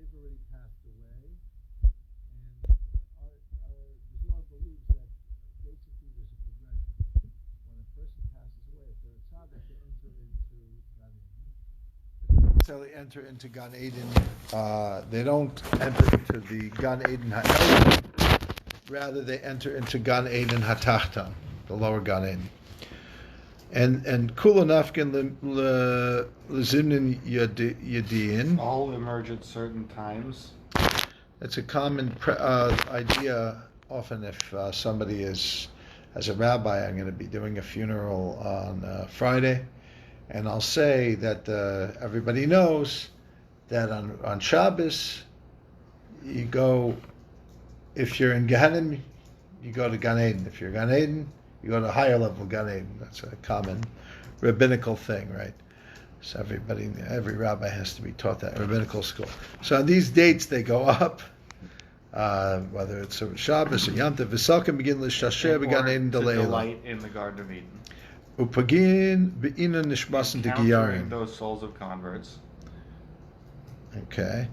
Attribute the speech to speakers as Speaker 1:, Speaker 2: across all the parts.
Speaker 1: they've already passed away, and the Zohar believes that basically there's a progression. When a person passes away, if they're a tzaddik, they enter into Gan Eden. But they don't necessarily enter into Gan Eden. They don't enter into the Gan Eden Ha'elyon. Rather, they enter into Gan Eden Hatachtan, the lower Gan Eden. And Kula Nafkin Lezimnin Yadiin.
Speaker 2: All emerge at certain times.
Speaker 1: It's a common idea. Often, if somebody is, as a rabbi, I'm going to be doing a funeral on Friday, and I'll say that everybody knows that on Shabbos, you go, if you're in Gehenim, you go to Gan Eden. If you're Gan Eden, you go to a higher level Gan Eden. That's a common rabbinical thing, right? So every rabbi has to be taught that rabbinical school. So on these dates, they go up, whether it's Shabbos or Yom Tov. V'salkim begin l'shasher b'Gan Eden
Speaker 2: to
Speaker 1: d'leila.
Speaker 2: delight in the Garden of Eden.
Speaker 1: Upagin be'ina nishmasin
Speaker 2: Encountering
Speaker 1: degiyarin.
Speaker 2: those souls of converts.
Speaker 1: Okay.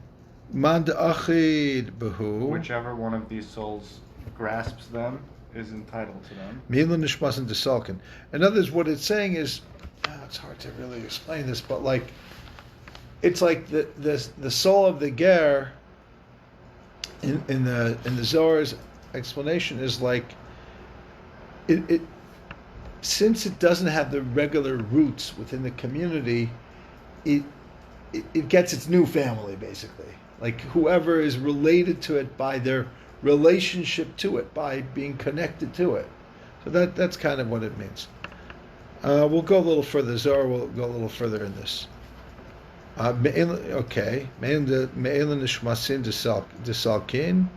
Speaker 1: Man de'achid behu.
Speaker 2: Whichever one of these souls grasps them is entitled to them.
Speaker 1: Mi'ila nishmasin desalkin. In other words, what it's saying is, it's hard to really explain this, but it's like the soul of the ger in the Zohar's explanation is like it since it doesn't have the regular roots within the community, it gets its new family basically. Like whoever is related to it by their relationship to it, by being connected to it. So that's kind of what it means. We'll go a little further. Zohar will go a little further in this. Okay. Me'elin nishmasin desalkin.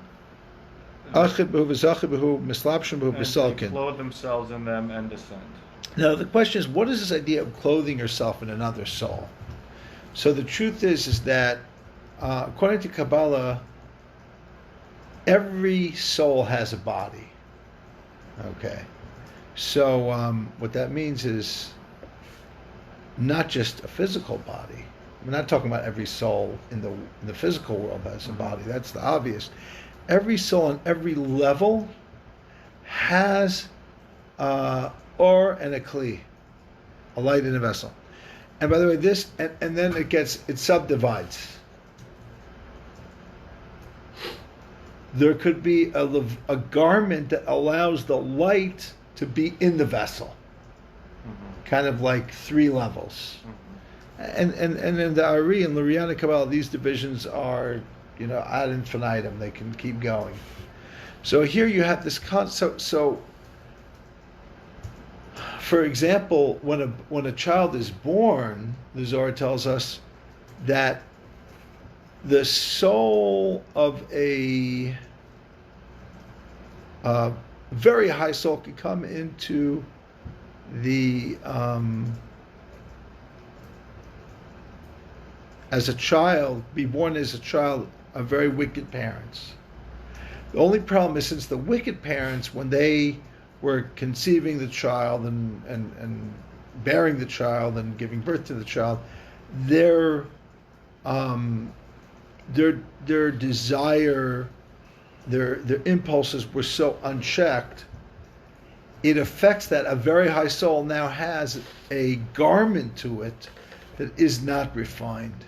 Speaker 1: Achid behu v'zachid behu mislapshin behu
Speaker 2: And they
Speaker 1: besalkin.
Speaker 2: clothe themselves in them and descend.
Speaker 1: Now the question is, what is this idea of clothing yourself in another soul? So the truth is that according to Kabbalah, every soul has a body. Okay. So what that means is not just a physical body. We're not talking about every soul in the physical world has a body. That's the obvious. Every soul on every level has or and a kli, a light in a vessel. And by the way, this and then it subdivides. There could be a garment that allows the light to be in the vessel, kind of like 3 levels. And in the Ari and Luriana Kabbalah, these divisions are, ad infinitum. They can keep going. So here you have this concept. So, for example, when a child is born, the Zohar tells us that the soul of a very high soul can come into the as a child, be born as a child of very wicked parents. The only problem is, since the wicked parents, when they were conceiving the child and bearing the child and giving birth to the child, their desire, their impulses were so unchecked, it affects that a very high soul now has a garment to it that is not refined.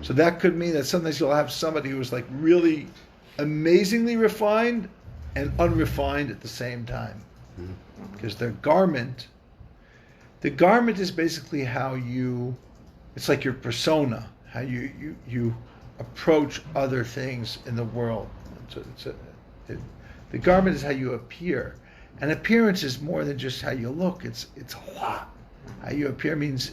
Speaker 1: So that could mean that sometimes you'll have somebody who is like really amazingly refined and unrefined at the same time. Because the garment is basically how it's like your persona, how you approach other things in the world. The garment is how you appear. And appearance is more than just how you look. It's a lot. How you appear means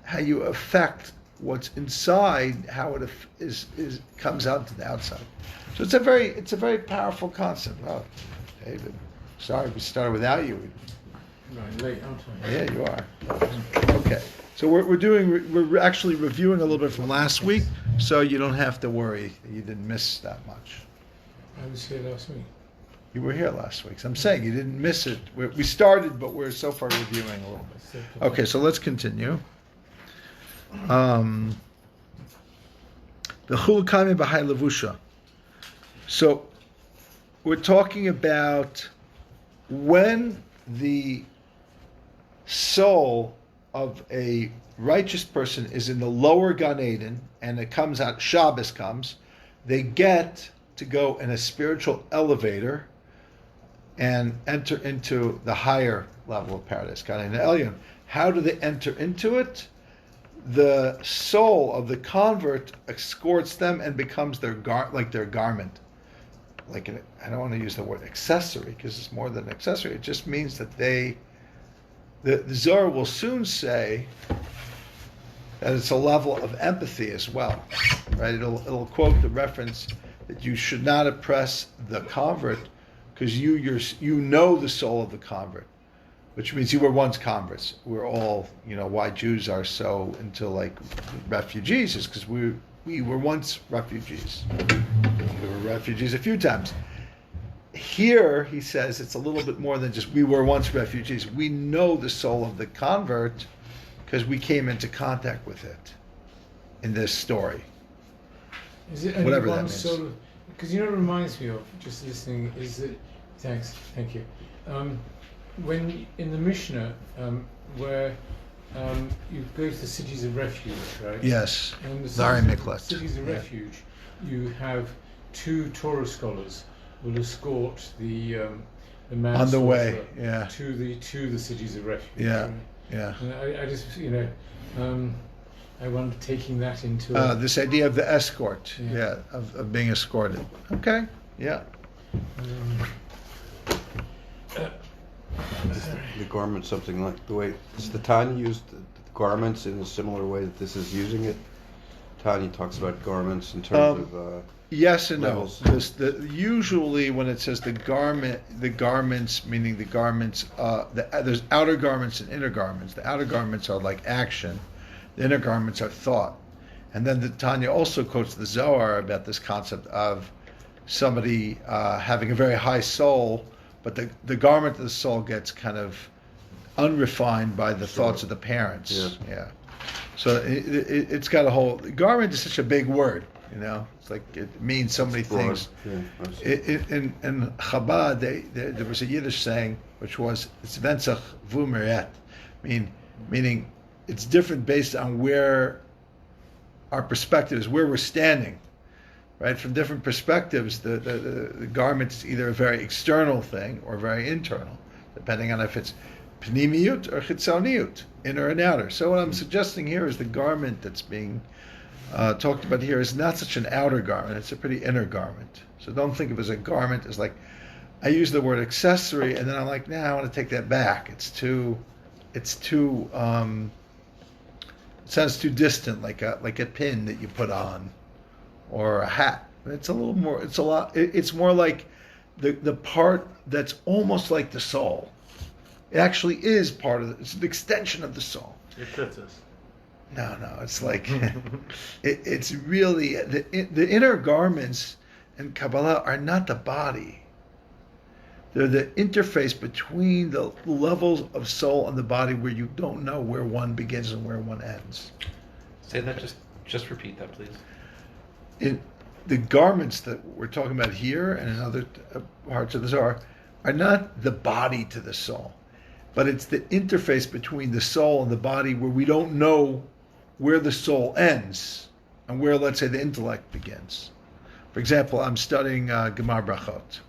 Speaker 1: how you affect what's inside, how it comes out to the outside. So it's a very powerful concept. Oh, David, sorry we started without you.
Speaker 3: Late, I'm sorry.
Speaker 1: Yeah, you are. Okay, so we're actually reviewing a little bit from last week, so you don't have to worry that you didn't miss that much.
Speaker 3: I was here last week.
Speaker 1: You were here last week, so I'm saying you didn't miss it. We started, but we're so far reviewing a little bit. Okay, so let's continue. The Chulukami B'Hai Levusha. So we're talking about when the soul of a righteous person is in the lower Gan Eden and it comes out, Shabbos comes, they get to go in a spiritual elevator and enter into the higher level of paradise, Gan Eden Elyon. How do they enter into it? The soul of the convert escorts them and becomes their their garment. I don't want to use the word accessory because it's more than an accessory. It just means that the Zohar will soon say that it's a level of empathy as well, right? It'll quote the reference that you should not oppress the convert because you know the soul of the convert, which means you were once converts. We're all, why Jews are so into refugees is because we were once refugees. We were refugees a few times. Here, he says, it's a little bit more than just we were once refugees. We know the soul of the convert because we came into contact with it in this story.
Speaker 3: Is it only
Speaker 1: Whatever that
Speaker 3: one
Speaker 1: means.
Speaker 3: sort of? Because it reminds me of just listening. Is it? Thank you. When in the Mishnah, where you go to the cities of refuge, right?
Speaker 1: Yes.
Speaker 3: And the
Speaker 1: Zari Miklat.
Speaker 3: cities of refuge, you have two Torah scholars will escort the man
Speaker 1: On the way, yeah.
Speaker 3: to the cities of refuge.
Speaker 1: Yeah,
Speaker 3: right?
Speaker 1: yeah.
Speaker 3: And I just I wonder taking that into
Speaker 1: This idea of the escort,
Speaker 3: Yeah.
Speaker 1: of being escorted. Okay, yeah.
Speaker 4: The garment, something like the way does the Tanya use the garments in a similar way that this is using it? Tanya talks about garments in terms of
Speaker 1: Yes and
Speaker 4: levels.
Speaker 1: no. Usually, when it says the garments, meaning the garments, there's outer garments and inner garments. The outer garments are like action, the inner garments are thought. And then the Tanya also quotes the Zohar about this concept of somebody having a very high soul, but the garment of the soul gets kind of unrefined by the thoughts of the parents. Yeah. So it's got a whole. Garment is such a big word. It's like it means so many things. In Chabad, there was a Yiddish saying which was "It's venzach v'umeret," meaning it's different based on where our perspective is, where we're standing. Right, from different perspectives, the garment is either a very external thing or very internal, depending on if it's pnimiyut or chitzoniut, inner and outer. So what I'm suggesting here is the garment that's being talked about here is not such an outer garment; it's a pretty inner garment. So don't think of it as a garment as like I use the word accessory, and then I'm like, I want to take that back. It sounds too distant, like a pin that you put on. Or a hat. It's a little more. It's more like the part that's almost like the soul. It actually is part of it. It's an extension of the soul.
Speaker 2: It fits us.
Speaker 1: No. It's like it's really the inner garments in Kabbalah are not the body. They're the interface between the levels of soul and the body, where you don't know where one begins and where one ends.
Speaker 5: Say that. Just repeat that, please.
Speaker 1: The garments that we're talking about here and in other parts of the Zohar are not the body to the soul, but it's the interface between the soul and the body, where we don't know where the soul ends and where, let's say, the intellect begins. For example, I'm studying Gemara Brachot.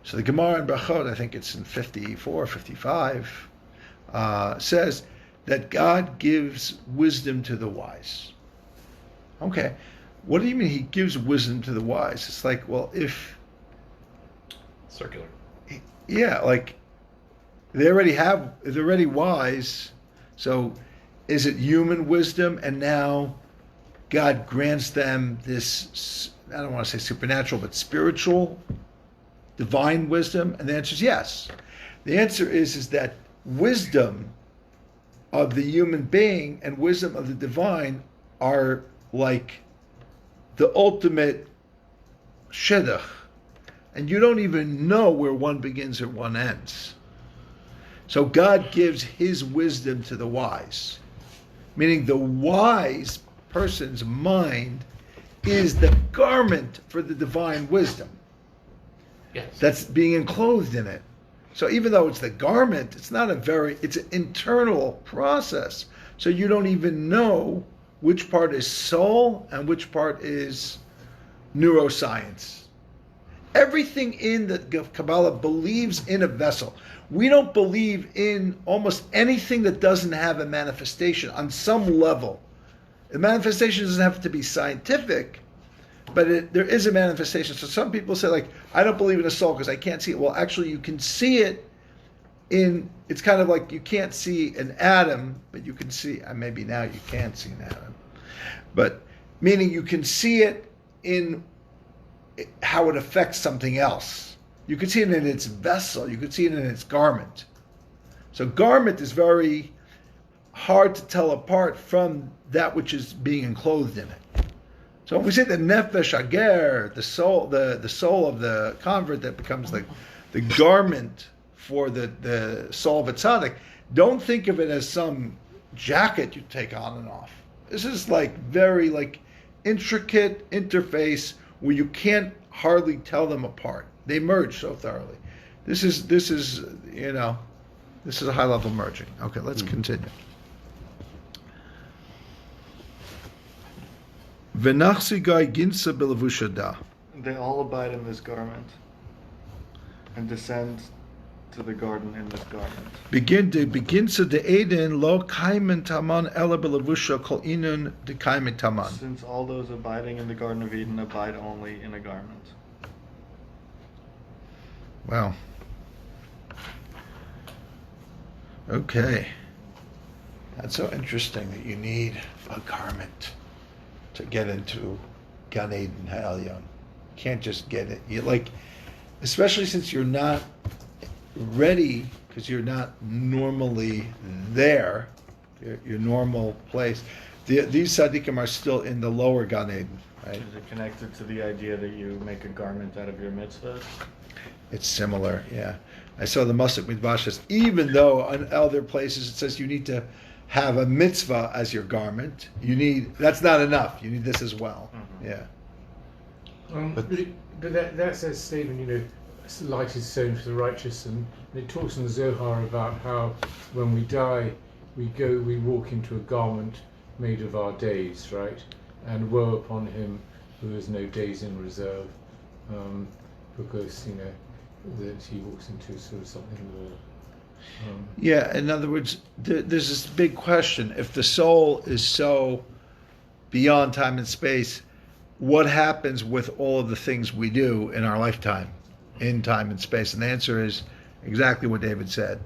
Speaker 1: So the Gemara in Brachot, I think it's in 54, 55, says that God gives wisdom to the wise. Okay. What do you mean he gives wisdom to the wise? It's like, well, if...
Speaker 5: Circular.
Speaker 1: Yeah, like, they're already wise, so is it human wisdom, and now God grants them this, I don't want to say supernatural, but spiritual, divine wisdom? And the answer is yes. The answer is that wisdom of the human being and wisdom of the divine are like the ultimate shidduch, and you don't even know where one begins or one ends. So God gives his wisdom to the wise, meaning the wise person's mind is the garment for the divine wisdom
Speaker 5: Yes.
Speaker 1: that's being enclosed in it. So even though it's the garment, it's not it's an internal process. So you don't even know which part is soul and which part is neuroscience. Everything in the Kabbalah believes in a vessel. We don't believe in almost anything that doesn't have a manifestation on some level. The manifestation doesn't have to be scientific, but there is a manifestation. So some people say, like, I don't believe in a soul because I can't see it. Well, actually, you can see it it's kind of like you can't see an atom, but you can see, maybe now you can see an atom. But meaning you can see it in how it affects something else. You can see it in its vessel. You can see it in its garment. So garment is very hard to tell apart from that which is being enclosed in it. So when we say the nefesh ager, the soul of the convert that becomes the garment for the soul of a tzaddik, don't think of it as some jacket you take on and off. This is like very like intricate interface where you can't hardly tell them apart. They merge so thoroughly. This is a high level merging. Okay, let's continue. V'nachsi gai ginsa b'levushada.
Speaker 2: They all abide in this garment and descend to the garden in this garment.
Speaker 1: Beginsa de Eden lo kaimen taman ela b'levusha kol inun de kaimen taman.
Speaker 2: Since all those abiding in the Garden of Eden abide only in a garment.
Speaker 1: Wow. Okay. That's so interesting that you need a garment to get into Gan Eden Ha'elyon. You can't just get it. You especially since you're not ready, because you're not normally there, your normal place. These tzaddikim are still in the lower Gan Eden, right?
Speaker 2: Is it connected to the idea that you make a garment out of your mitzvahs?
Speaker 1: It's similar, yeah. I saw the Masuk Midvash says, even though in other places it says you need to have a mitzvah as your garment, that's not enough. You need this as well. Mm-hmm. Yeah.
Speaker 3: But that says, Stephen, light is sown for the righteous, and it talks in the Zohar about how when we die, we walk into a garment made of our days, right? And woe upon him who has no days in reserve, because that he walks into sort of something.
Speaker 1: Yeah, in other words, there's this big question: if the soul is so beyond time and space, what happens with all of the things we do in our lifetime, in time and space? And the answer is exactly what David said.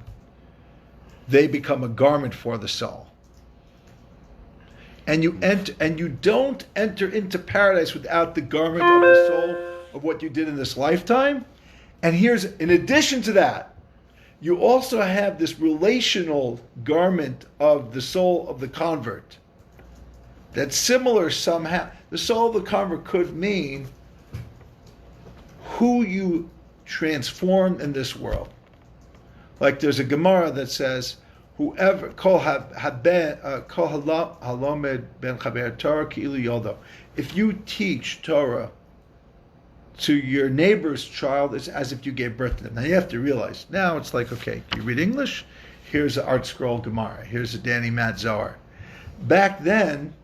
Speaker 1: They become a garment for the soul. And you don't enter into paradise without the garment of the soul of what you did in this lifetime. And in addition to that, you also have this relational garment of the soul of the convert. That's similar somehow. The soul of the convert could mean who you transformed in this world. Like there's a Gemara that says, whoever kol halomed ben chaber Torah ki'ilu yoldo. If you teach Torah to your neighbor's child, it's as if you gave birth to them. Now you have to realize, now it's like, okay, do you read English? Here's the Art Scroll Gemara. Here's the Danny Matt Zohar. Back then,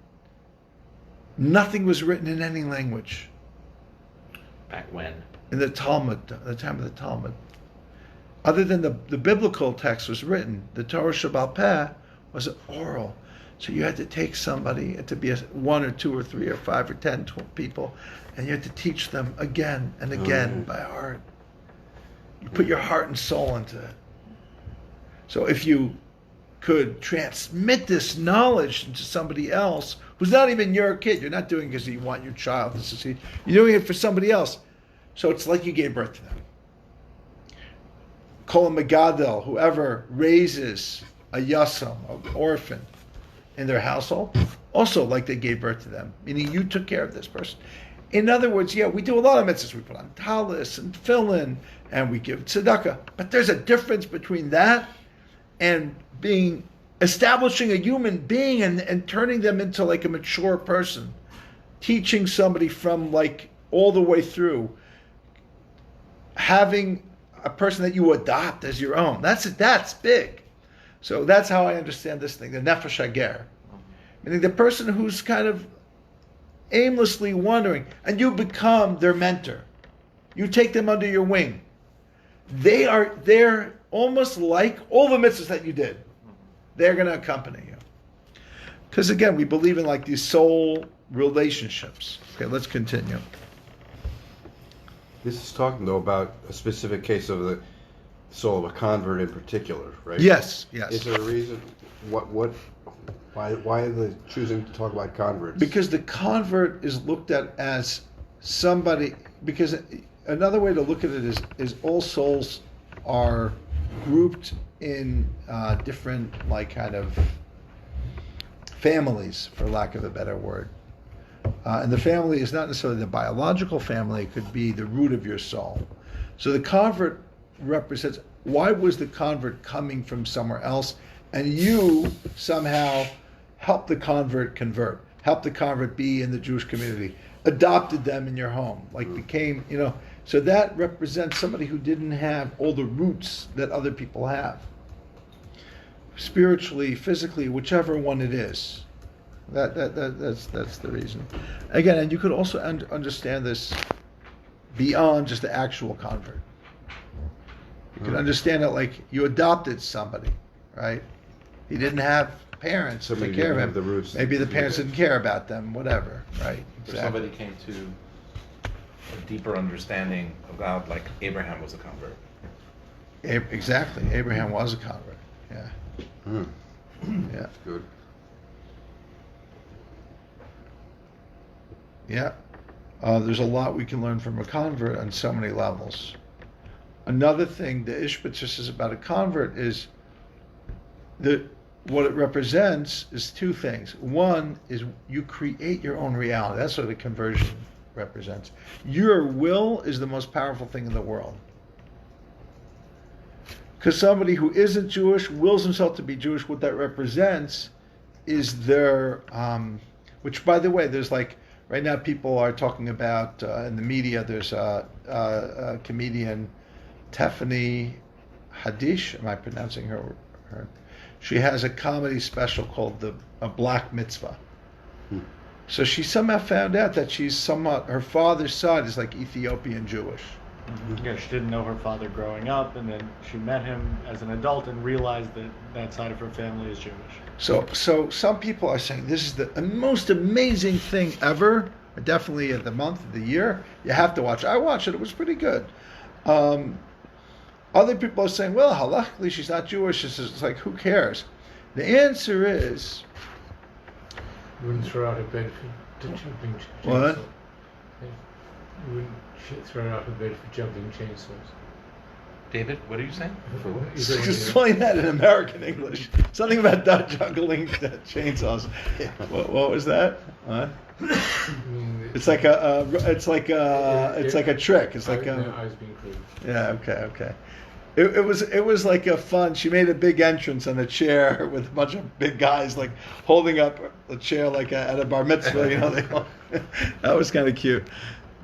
Speaker 1: nothing was written in any language.
Speaker 5: Back when?
Speaker 1: In the Talmud, the time of the Talmud. Other than the biblical text was written, the Torah Sheba'al Peh was oral. So you had to take somebody, it had to be one or two or three or 5 or 10, 12 people, and you had to teach them again and again by heart. You put your heart and soul into it. So if you could transmit this knowledge to somebody else who's not even your kid, you're not doing it because you want your child to succeed, you're doing it for somebody else. So it's like you gave birth to them. Kol Megadel, whoever raises a yasam, an orphan, in their household, also like they gave birth to them, meaning you took care of this person. In other words, yeah, we do a lot of mitzvahs. We put on talis and tefillin, and we give tzedakah. But there's a difference between that and establishing a human being and turning them into like a mature person, teaching somebody from like all the way through, having a person that you adopt as your own. That's big. So that's how I understand this thing, the nefesh hager. Meaning the person who's kind of aimlessly wandering, and you become their mentor. You take them under your wing. They're almost like all the mitzvahs that you did. They're going to accompany you. Because again, we believe in like these soul relationships. Okay, let's continue.
Speaker 4: This is talking though about a specific case of the soul of a convert in particular, right?
Speaker 1: Yes.
Speaker 4: Is there a reason? Why are they choosing to talk about converts?
Speaker 1: Because the convert is looked at as somebody. Because another way to look at it is all souls are grouped in different like kind of families, for lack of a better word. And the family is not necessarily the biological family, it could be the root of your soul. So the convert represents, why was the convert coming from somewhere else? And you somehow helped the convert convert, helped the convert be in the Jewish community, adopted them in your home, like became, so that represents somebody who didn't have all the roots that other people have. Spiritually, physically, whichever one it is. That's the reason. Again, and you could also understand this beyond just the actual convert. You can understand it like you adopted somebody, right? He didn't have parents to take care of him.
Speaker 4: The roots.
Speaker 1: Maybe the parents didn't care about them, whatever, right?
Speaker 5: Or somebody came to a deeper understanding of God, like Abraham was a convert.
Speaker 1: Exactly. Abraham was a convert. Yeah. Yeah.
Speaker 4: Good.
Speaker 1: Yeah. There's a lot we can learn from a convert on so many levels. Another thing the Ishbitzer says about a convert is what it represents is two things. One is you create your own reality. That's what a conversion represents. Your will is the most powerful thing in the world. Because somebody who isn't Jewish wills himself to be Jewish, what that represents is their, which by the way, there's like, right now people are talking about, in the media, there's a comedian, Tiffany Haddish, am I pronouncing her? She has a comedy special called A Black Mitzvah. So she somehow found out that she's somewhat, her father's side is like Ethiopian Jewish.
Speaker 2: Yeah, she didn't know her father growing up, and then she met him as an adult and realized that that side of her family is Jewish.
Speaker 1: So some people are saying this is the most amazing thing ever. Definitely at the month of the year, you have to watch. I watched it; it was pretty good. Other people are saying, well, halachically she's not Jewish. It's like, who cares? The answer is,
Speaker 3: You wouldn't throw out of bed for jumping chainsaws.
Speaker 1: What?
Speaker 3: You wouldn't throw out of bed for jumping chainsaws.
Speaker 5: David, what are you saying?
Speaker 1: explain that in American English. Something about that juggling chainsaws. What was that? What? It's like it's like a trick. It's like
Speaker 3: I was being crude.
Speaker 1: Yeah. Okay. It was like a fun. She made a big entrance on a chair with a bunch of big guys like holding up a chair like at a bar mitzvah. That was kind of cute.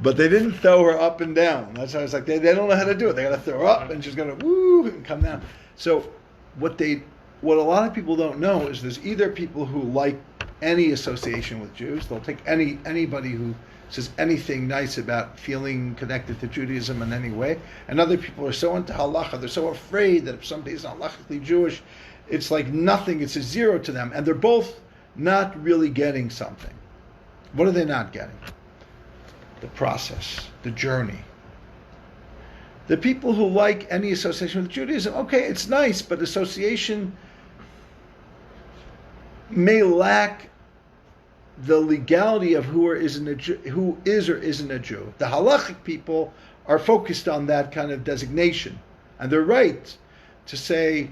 Speaker 1: But they didn't throw her up and down. That's why I was like, they don't know how to do it. They got to throw her up and she's gonna woo and come down. So what a lot of people don't know is there's either people who like any association with Jews. They'll take anybody who says anything nice about feeling connected to Judaism in any way. And other people are so into halacha, they're so afraid that if somebody is not halachically Jewish, it's like nothing, it's a zero to them. And they're both not really getting something. What are they not getting? The process, the journey. The people who like any association with Judaism, okay, it's nice, but association may lack the legality of who is or isn't a Jew. The halachic people are focused on that kind of designation. And they're right to say,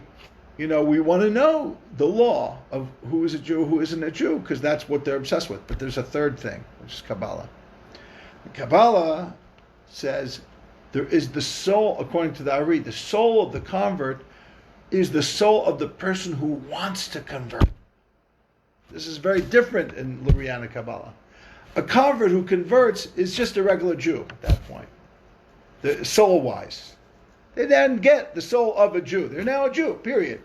Speaker 1: we want to know the law of who is a Jew, who isn't a Jew, because that's what they're obsessed with. But there's a third thing, which is Kabbalah. Kabbalah says there is the soul, according to the Ari, the soul of the convert is the soul of the person who wants to convert. This is very different in Luriana Kabbalah. A convert who converts is just a regular Jew at that point, soul-wise. They then get the soul of a Jew. They're now a Jew, period.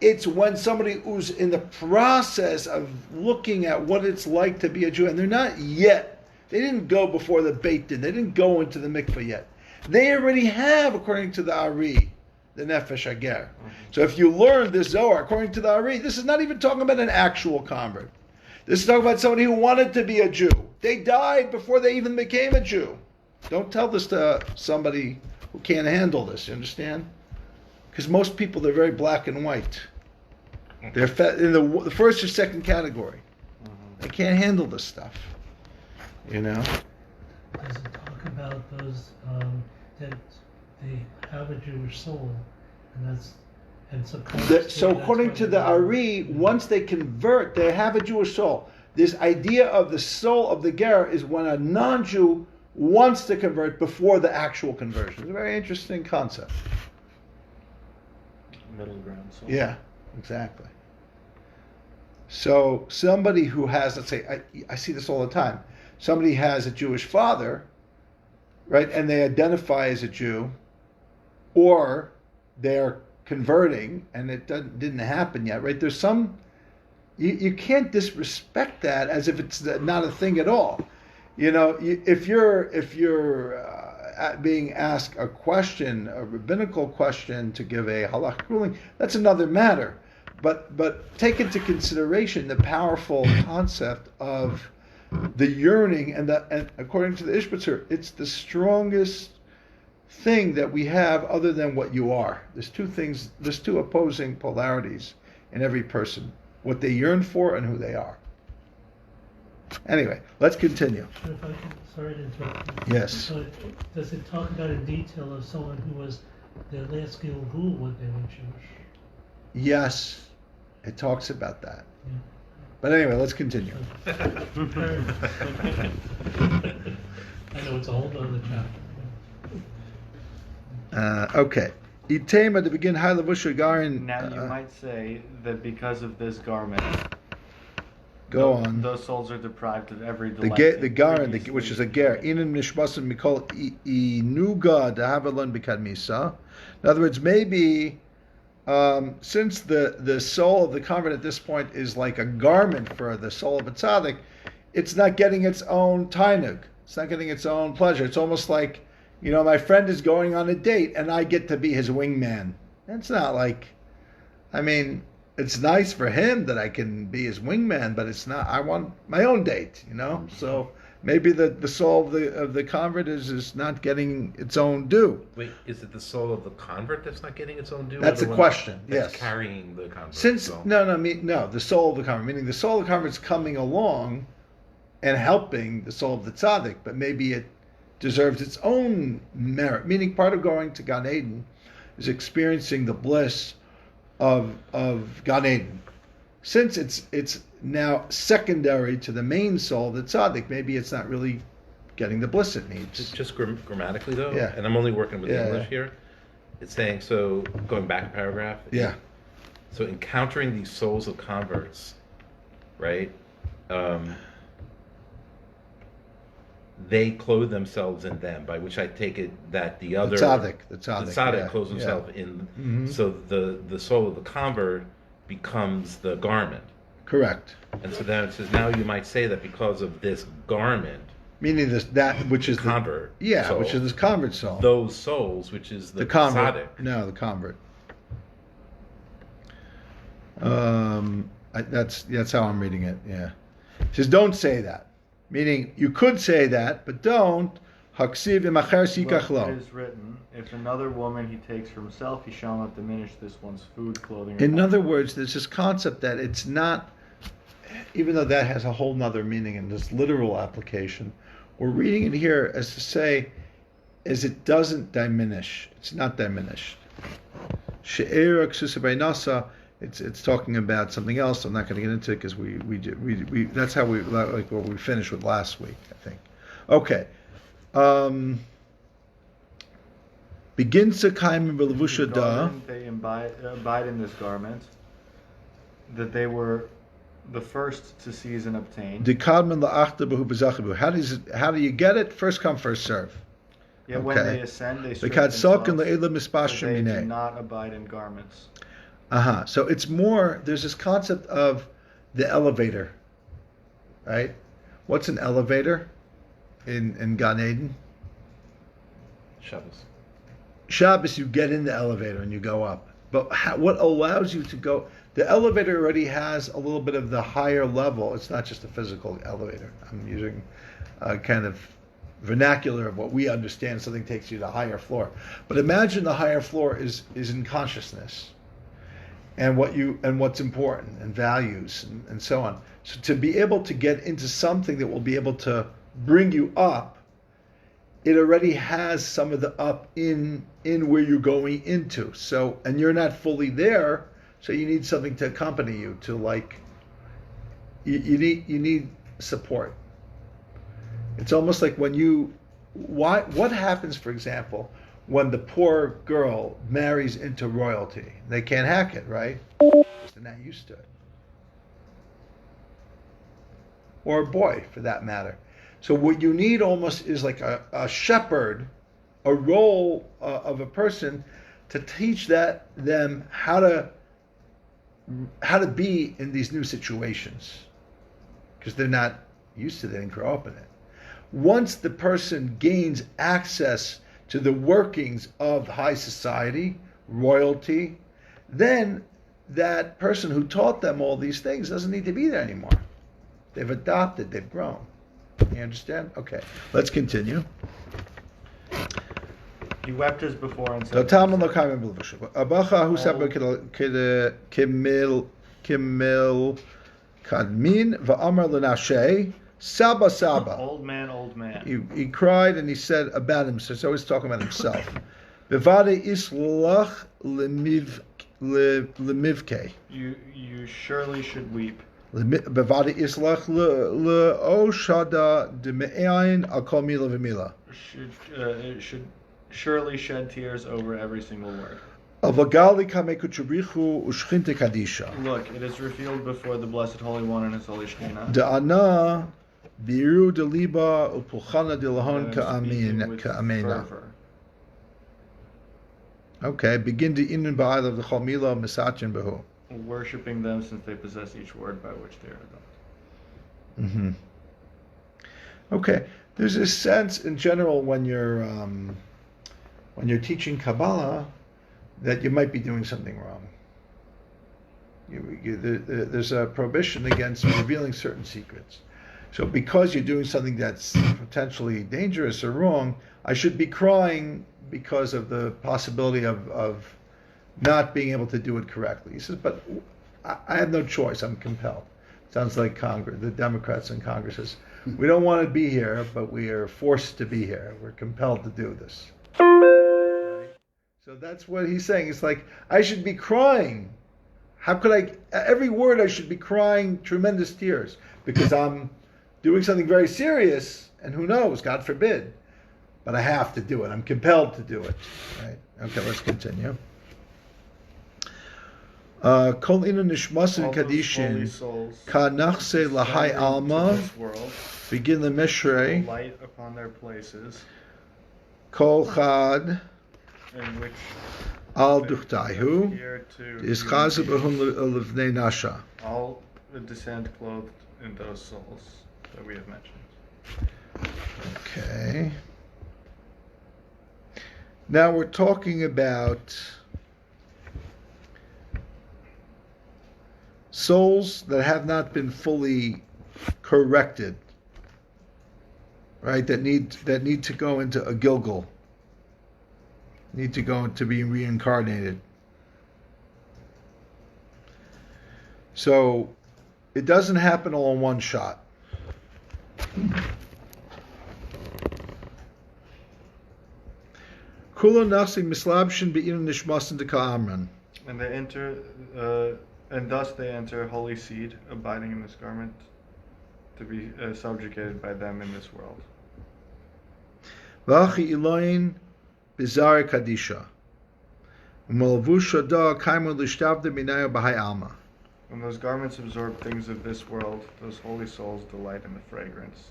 Speaker 1: It's when somebody who's in the process of looking at what it's like to be a Jew, and they're not yet, they didn't go before the Beit Din, they didn't go into the mikveh yet. They already have, according to the Ari, the Nefesh Hager. So if you learn this Zohar, according to the Ari, this is not even talking about an actual convert. This is talking about somebody who wanted to be a Jew. They died before they even became a Jew. Don't tell this to somebody who can't handle this, you understand? Because most people, they're very black and white. They're in the first or second category. They can't handle this stuff. You know?
Speaker 6: Does it talk about those that they have a Jewish soul,
Speaker 1: So according to the Ari, once they convert, they have a Jewish soul. This idea of the soul of the ger is when a non-Jew wants to convert before the actual conversion. It's a very interesting concept.
Speaker 2: Middle ground. So.
Speaker 1: Yeah, exactly. So somebody who has, let's say, I see this all the time. Somebody has a Jewish father, right, and they identify as a Jew, or they're converting and it didn't happen yet, right? There's some, you can't disrespect that as if it's not a thing at all. You know, if you're being asked a question, a rabbinical question to give a halakhic ruling, that's another matter. But take into consideration the powerful concept of the yearning, and according to the Ishbitzer, it's the strongest thing that we have other than what you are. There's two opposing polarities in every person: what they yearn for and who they are. Anyway, let's continue.
Speaker 6: If I can, sorry to interrupt you.
Speaker 1: Yes.
Speaker 6: So does it talk about in detail of someone who was their last Gilgul when they were Jewish?
Speaker 1: Yes, it talks about that.
Speaker 6: Yeah.
Speaker 1: But anyway, let's continue.
Speaker 6: I know it's a whole other chapter.
Speaker 1: Okay. Item at the beginning, high level garin.
Speaker 2: Now you might say that because of this garment,
Speaker 1: Go on.
Speaker 2: Those souls are deprived of every delight.
Speaker 1: The garin, which is a ger. Inan mishmasim mikol inuga dahavalon bikadmisa. In other words, maybe since the soul of the convert at this point is like a garment for the soul of a tzaddik, it's not getting its own tainug. It's not getting its own pleasure. It's almost like, you know, my friend is going on a date and I get to be his wingman. It's not like, I mean, it's nice for him that I can be his wingman, but it's not, I want my own date, you know? So maybe the soul of the convert is not getting its own due.
Speaker 5: Wait, is it the soul of the convert that's not getting its own due?
Speaker 1: That's
Speaker 5: or
Speaker 1: the
Speaker 5: one
Speaker 1: question,
Speaker 5: that's
Speaker 1: yes.
Speaker 5: carrying the convert.
Speaker 1: No, the soul of the convert, meaning the soul of the convert's coming along and helping the soul of the tzaddik, but maybe it deserves its own merit, meaning part of going to Gan Eden is experiencing the bliss of Gan Eden. Since it's now secondary to the main soul, the tzaddik, maybe it's not really getting the bliss it needs.
Speaker 5: Just grammatically though,
Speaker 1: Yeah.
Speaker 5: And I'm only working with
Speaker 1: Yeah,
Speaker 5: English
Speaker 1: yeah.
Speaker 5: here. It's saying, so going back a paragraph.
Speaker 1: Yeah.
Speaker 5: So encountering these souls of converts, right? They clothe themselves in them, by which I take it that the other
Speaker 1: tzaddik, yeah,
Speaker 5: clothes himself
Speaker 1: yeah.
Speaker 5: in.
Speaker 1: Mhm.
Speaker 5: So the soul of the convert becomes the garment,
Speaker 1: Correct.
Speaker 5: and so then it says now you might say that because of this garment,
Speaker 1: Meaning which is
Speaker 5: convert,
Speaker 1: which is this convert soul.
Speaker 5: those souls, which is the
Speaker 1: convert.
Speaker 5: tzaddik.
Speaker 1: No, the convert. That's how I'm reading it. Yeah, it says don't say that. Meaning you could say that, but don't. Haksiv imacher sikach lo.
Speaker 2: It is written, if another woman he takes for himself, he shall not diminish this one's food, clothing, or
Speaker 1: In other words, there's this concept that it's not, even though that has a whole nother meaning in this literal application, we're reading it here as to say, as it doesn't diminish. It's not diminished. She'er ksusa nasa. It's talking about something else. I'm not going to get into it because we that's how we like what we finished with last week, I think. Okay. Begin Sakaim Belavusha Da.
Speaker 2: They abide in this garment, that they were the first to seize and obtain.
Speaker 1: How do you get it? First come, first serve.
Speaker 2: Yet when
Speaker 1: Okay.
Speaker 2: they ascend, they strip
Speaker 1: Because
Speaker 2: themselves,
Speaker 1: so
Speaker 2: they do not abide in garments.
Speaker 1: So it's more, there's this concept of the elevator, right? What's an elevator in Gan Eden?
Speaker 5: Shabbos.
Speaker 1: Shabbos, you get in the elevator and you go up. But what allows you to go? The elevator already has a little bit of the higher level. It's not just a physical elevator. I'm using a kind of vernacular of what we understand. Something takes you to the higher floor. But imagine the higher floor is in consciousness, and what's important, and values, and so on. So to be able to get into something that will be able to bring you up, it already has some of the up in where you're going into. So, and you're not fully there, so you need something to accompany you to, like, you need support. It's almost like what happens, for example, when the poor girl marries into royalty? They can't hack it, right? Because they're not used to it. Or a boy, for that matter. So what you need almost is like a shepherd, a role of a person to teach them how to be in these new situations, because they're not used to it, they didn't grow up in it. Once the person gains access to the workings of high society, royalty, then that person who taught them all these things doesn't need to be there anymore. They've adopted, they've grown. You understand? Okay, let's continue.
Speaker 2: He wept as before and said,
Speaker 1: Saba Saba.
Speaker 2: Old man.
Speaker 1: He cried and he said about himself. He's always talking about himself. Bevade islach lemivke.
Speaker 2: You surely should weep.
Speaker 1: Bevade islach leoshada deme'ayin al kol mila v'mila.
Speaker 2: Should surely shed tears over every single word.
Speaker 1: Avagali kameku churichu ushchinte kadisha.
Speaker 2: Look, it is revealed before the Blessed Holy One and His Holy Shekhinah.
Speaker 1: Da'ana biru deliba upulchana dilahon ka'amena. Okay, begin to inin ba'al of the chalmila misachin behu.
Speaker 2: Worshipping them since they possess each word by which they are adopted.
Speaker 1: Mm-hmm. Okay, there's a sense in general when you're teaching Kabbalah that you might be doing something wrong. There's a prohibition against revealing certain secrets. So because you're doing something that's potentially dangerous or wrong, I should be crying because of the possibility of not being able to do it correctly. He says, but I have no choice. I'm compelled. Sounds like Congress, the Democrats in Congress says, we don't want to be here, but we are forced to be here. We're compelled to do this. Right? So that's what he's saying. It's like, I should be crying. How could every word I should be crying tremendous tears because I'm doing something very serious, and who knows, God forbid. But I have to do it. I'm compelled to do it. Right? Okay, let's continue. Kol inu nishmasin kadishin kanachse lahai alma begin the mishrei
Speaker 2: light upon their places.
Speaker 1: Kol chad
Speaker 2: in which
Speaker 1: al duchtaihu is chazu behum levnei nasha.
Speaker 2: All descend clothed in those souls that we have mentioned.
Speaker 1: Okay. Now we're talking about souls that have not been fully corrected, right? That need to go into a Gilgal, need to go to be reincarnated. So it doesn't happen all in one shot. Kula nasi mislabshin be'inu nishmasin de ka'amran.
Speaker 2: And they enter, and thus they enter holy seed, abiding in this garment, to be subjugated by them in this world.
Speaker 1: V'achi iloin bizar kadisha. U'malvu shada kaimu l'shtavda minayo b'hai alma.
Speaker 2: When those garments absorb things of this world, those holy souls delight in the fragrance,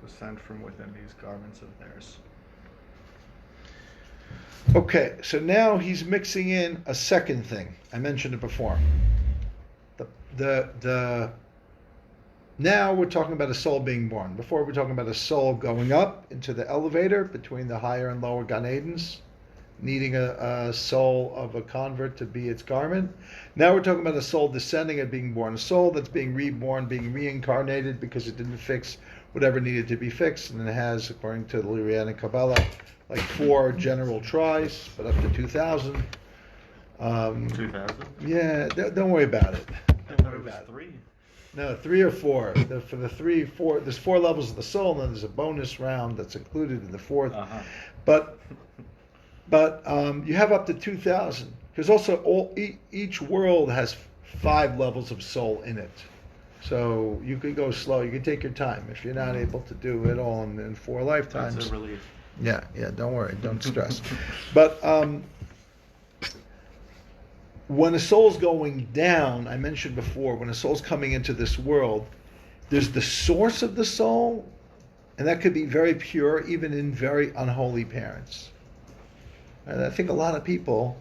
Speaker 2: the scent from within these garments of theirs.
Speaker 1: Okay, so now he's mixing in a second thing. I mentioned it before. Now we're talking about a soul being born. Before we're talking about a soul going up into the elevator between the higher and lower Gan Edens, needing a soul of a convert to be its garment. Now we're talking about a soul descending and being born. A soul that's being reborn, being reincarnated because it didn't fix whatever needed to be fixed. And it has, according to the Lyrianic Kabbalah, like 4 general tries, but up to 2,000.
Speaker 2: 2,000?
Speaker 1: Yeah, don't worry about it.
Speaker 2: I
Speaker 1: Don't
Speaker 2: thought
Speaker 1: worry
Speaker 2: it was
Speaker 1: about it.
Speaker 2: 3.
Speaker 1: No, 3 or 4. For the 3, 4, there's 4 levels of the soul, and then there's a bonus round that's included in the 4th. But you have up to 2,000, because also each world has 5 levels of soul in it. So you can go slow. You can take your time if you're not able to do it all in 4 lifetimes.
Speaker 2: That's a relief.
Speaker 1: Yeah, don't worry, don't stress. But when a soul's going down, I mentioned before, when a soul's coming into this world, there's the source of the soul, and that could be very pure, even in very unholy parents. And I think a lot of people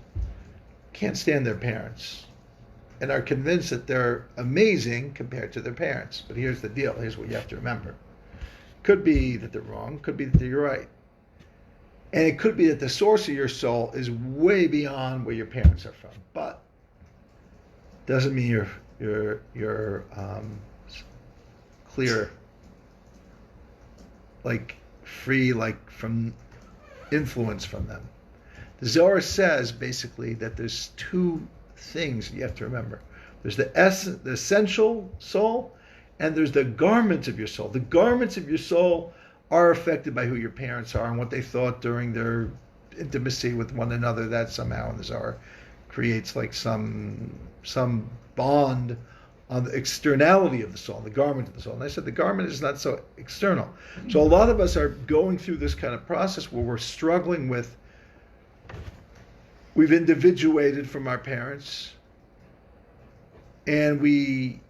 Speaker 1: can't stand their parents and are convinced that they're amazing compared to their parents. But here's the deal. Here's what you have to remember. Could be that they're wrong. Could be that you're right. And it could be that the source of your soul is way beyond where your parents are from. But doesn't mean you're clear, like free, like from influence from them. The Zohar says basically that there's 2 things you have to remember. There's the essential soul, and there's the garments of your soul. The garments of your soul are affected by who your parents are and what they thought during their intimacy with one another. That somehow in the Zohar creates like some bond on the externality of the soul, the garment of the soul. And I said the garment is not so external. So a lot of us are going through this kind of process where we're struggling with, we've individuated from our parents, and we've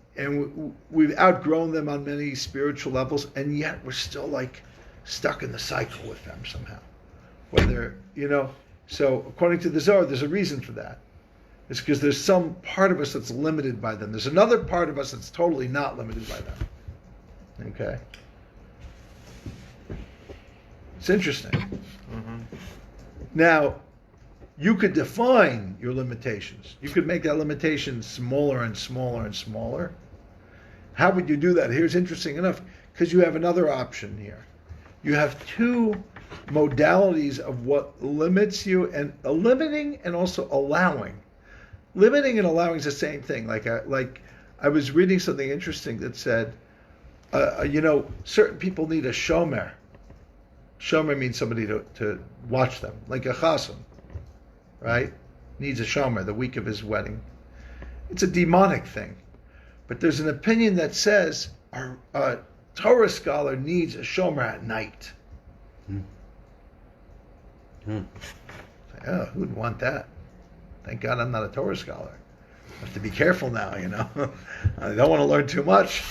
Speaker 1: outgrown them on many spiritual levels, and yet we're still like stuck in the cycle with them somehow. Whether, so according to the Zohar, there's a reason for that. It's because there's some part of us that's limited by them. There's another part of us that's totally not limited by them. Okay? It's interesting.
Speaker 2: Mm-hmm.
Speaker 1: Now, you could define your limitations. You could make that limitation smaller and smaller and smaller. How would you do that? Here's interesting enough, because you have another option here. You have 2 modalities of what limits you, and limiting and also allowing. Limiting and allowing is the same thing. Like I was reading something interesting that said, certain people need a shomer. Shomer means somebody to watch them, like a chassan, right? Needs a shomer the week of his wedding. It's a demonic thing. But there's an opinion that says a Torah scholar needs a shomer at night. Oh, who'd want that? Thank God I'm not a Torah scholar. I have to be careful now, I don't want to learn too much.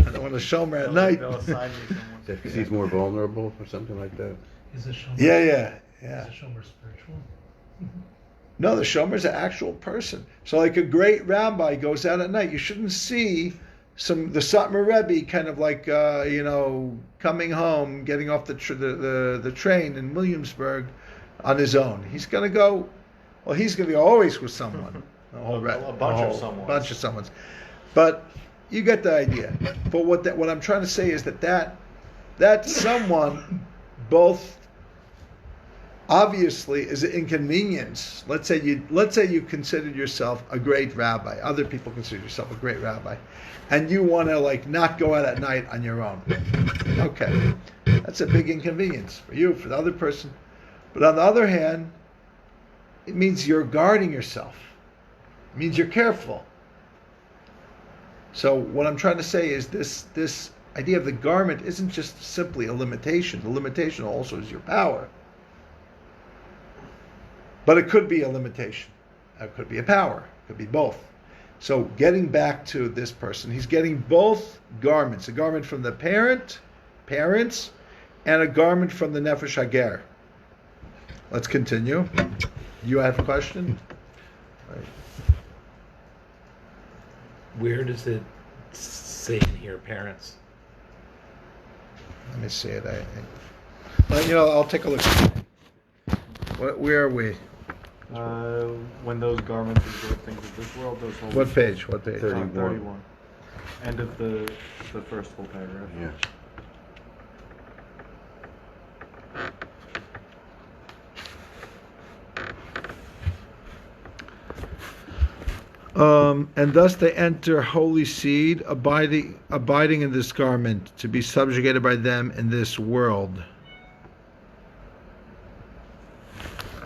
Speaker 1: I don't want to shomer at night.
Speaker 2: They'll assign you someone.
Speaker 4: Because he's more vulnerable or something like that.
Speaker 6: Is a shomer?
Speaker 1: Yeah.
Speaker 6: Is a shomer spiritual?
Speaker 1: No, the shomer is an actual person. So like a great rabbi goes out at night. You shouldn't see the Satmar Rebbe kind of like, coming home, getting off the train in Williamsburg on his own. He's going to go, he's going to go always with someone.
Speaker 2: A bunch of someones.
Speaker 1: But you get the idea. But what I'm trying to say is that someone both obviously is an inconvenience. Let's say you considered yourself a great rabbi. Other people consider yourself a great rabbi, and you want to not go out at night on your own. Okay, that's a big inconvenience for you, for the other person. But on the other hand, it means you're guarding yourself. It means you're careful. So what I'm trying to say is this idea of the garment isn't just simply a limitation. The limitation also is your power. But it could be a limitation. It could be a power. It could be both. So getting back to this person, he's getting both garments: a garment from the parents, and a garment from the Nefesh Hager. Let's continue. You have a question? Right.
Speaker 5: Where does it say in here, parents?
Speaker 1: Let me see it. I'll take a look. Where are we?
Speaker 2: When those garments absorb things of this world, those holy
Speaker 1: What page? What page?
Speaker 4: 31.
Speaker 2: 31. End of the first full paragraph.
Speaker 4: Yeah.
Speaker 1: And thus they enter holy seed, abiding in this garment, to be subjugated by them in this world.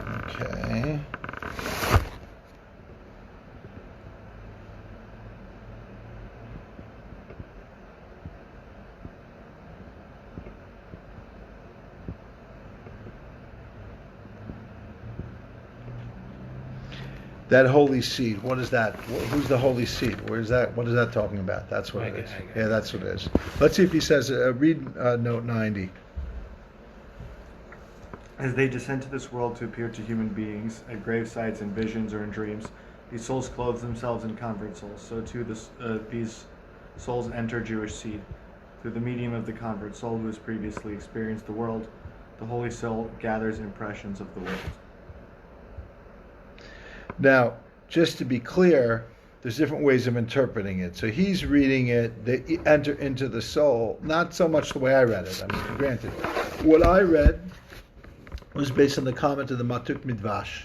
Speaker 1: Okay. That holy seed, what is that? Who's the holy seed? Where is that? What is that talking about? That's what it is. Yeah, that's what it is. Let's see if he says, read note 90.
Speaker 2: As they descend to this world to appear to human beings at grave sites, in visions, or in dreams, these souls clothe themselves in convert souls. So too these souls enter Jewish seed. Through the medium of the convert soul who has previously experienced the world, the holy soul gathers impressions of the world.
Speaker 1: Now, just to be clear, there's different ways of interpreting it. So he's reading it, they enter into the soul, not so much the way I read it. I mean, granted, what I read was based on the comment of the Matuk Midvash.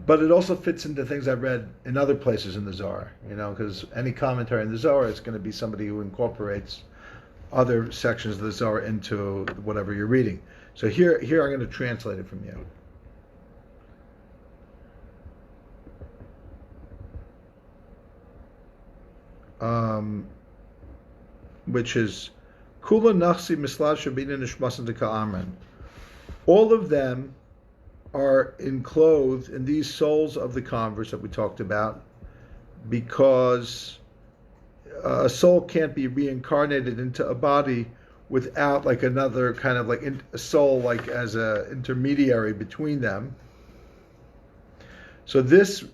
Speaker 1: But it also fits into things I've read in other places in the Zohar, because any commentary in the Zohar is going to be somebody who incorporates other sections of the Zohar into whatever you're reading. So here I'm going to translate it from you. Which is Kula Nachsi Mislad Shabina Nishmasan de Ka'amran. All of them are enclosed in these souls of the converts that we talked about, because a soul can't be reincarnated into a body without like another kind of like a soul like as a intermediary between them. So this